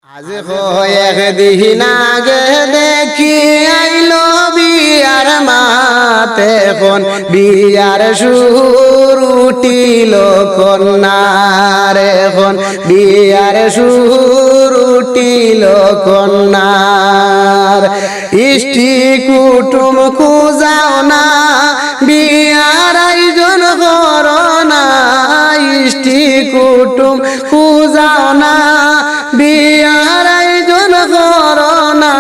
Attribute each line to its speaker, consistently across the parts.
Speaker 1: আজ একদিন আগে দেখি আইলো বিয়ার মাতে কোন বিয়ার সুর উঠিল কন্যার এখন বিয়ার সুর উঠিল কন্যার ইষ্টি কুটুম খুঁজাও না বিয়ার আয়োজন করো না ইষ্টি কুটুম খুঁজাও না বিয়ার আয়োজন করো না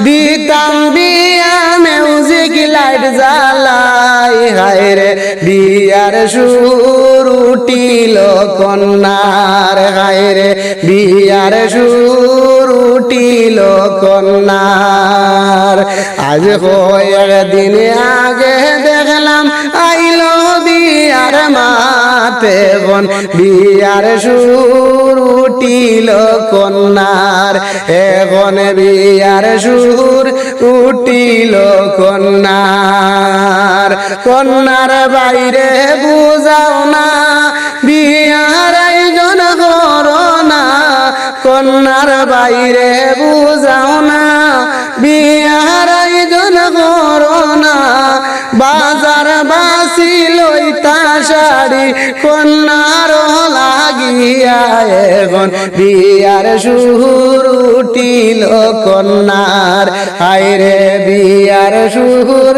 Speaker 1: দিতাম বিয়া মিউজিক লাইট জ্বালাই হায় রে বিয়ার সুর উঠিল কন্যার হায় রে বিয়ার সুর উঠিল কন্যার আজ কয়েকদিন আগে দেখলাম আইলো বিয়ার মাতে কোন বিয়ার সুর উঠিল কন্যার এখন বিয়ার সুর উঠিল কন্যার কন্যার বাইরে বুঝাও না বিয়ার আয়োজন করো না কন্যার বাইরে বুঝাও না বিয়ার আয়োজন করো না বাজার বাসি লইতা শাড়ি কন্যার লাগিয়া এখন বিয়ার সুর উঠিল কন্যার হায়রে বিয়ার সুর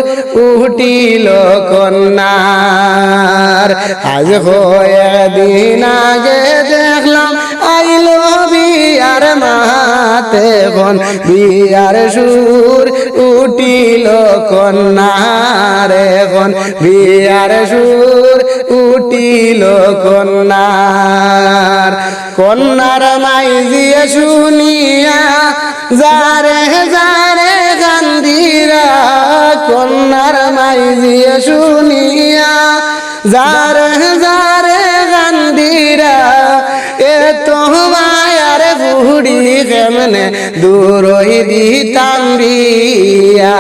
Speaker 1: উঠিল কন্যার আজ কয়েকদিন আগে দেখলাম আইলো বিয়ার মাতে কোন বিয়ার সুর উঠিল কন্যার এখন বিয়ার সুর উঠিল কন্যার কন্যার মাইজিয়ে শুনিয়া যারে যারে কান্দিরা কন্যার মাইজিয়ে শুনিয়া যারে যারে কান্দিরা এ তো মায়ার বুড়ি কেমনে দূরই দিতাম বিয়া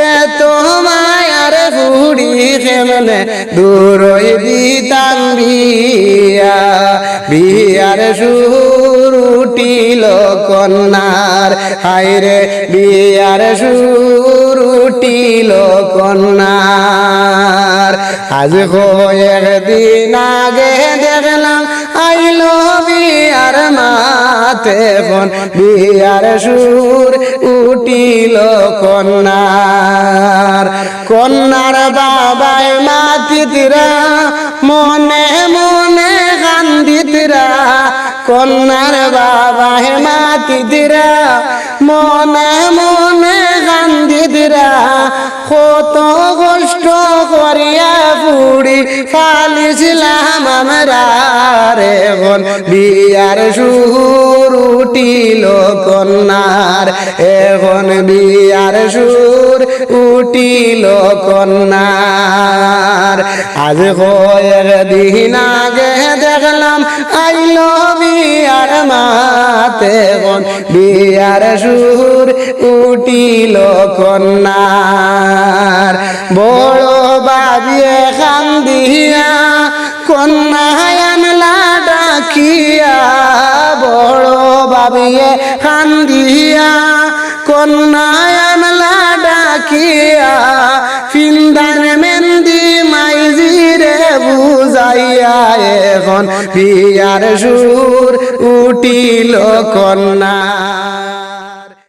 Speaker 1: এ তো মায়ার বুড়ি কেমনে দূরই দিতাম বিয়া বিয়ার সুর উঠিল কন্যার হায়রে বিয়ার সুর উঠিল কন্যার আজ কয়েকদিন আগে দেখলাম আইলো বিয়ার মাতে কোন বিয়ার সুর উঠিল কন্যার কন্যার বাবায় মাতিতরা মনে মনে কান্দিতরা কন্যার বাবায় মাতিতরা মনে মনে কান্দিতরা কত কষ্ট করিয়া বুড়ি ফালিছিলাম আমরা রে কোন বিয়ার সুর উঠিল কন্যার এখন বিয়ার সুর উঠিল কন্যার আজ কয়েকদিন আগে দেখলাম আইলো বিয়ার মাতে কোন বিয়ার সুর উঠিল কন্যার বড় বাবিয়ে কান্দিয়া কন্যায় আনলা ডাকিয়া বড় বাবিয়ে কান্দিয়া কন্যায় আনলা ডাকিয়া ফিন্দার মেহেন্দি মাইজিরে বুঝাইয়া এখন বিয়ার সুর উঠিল কন্যা।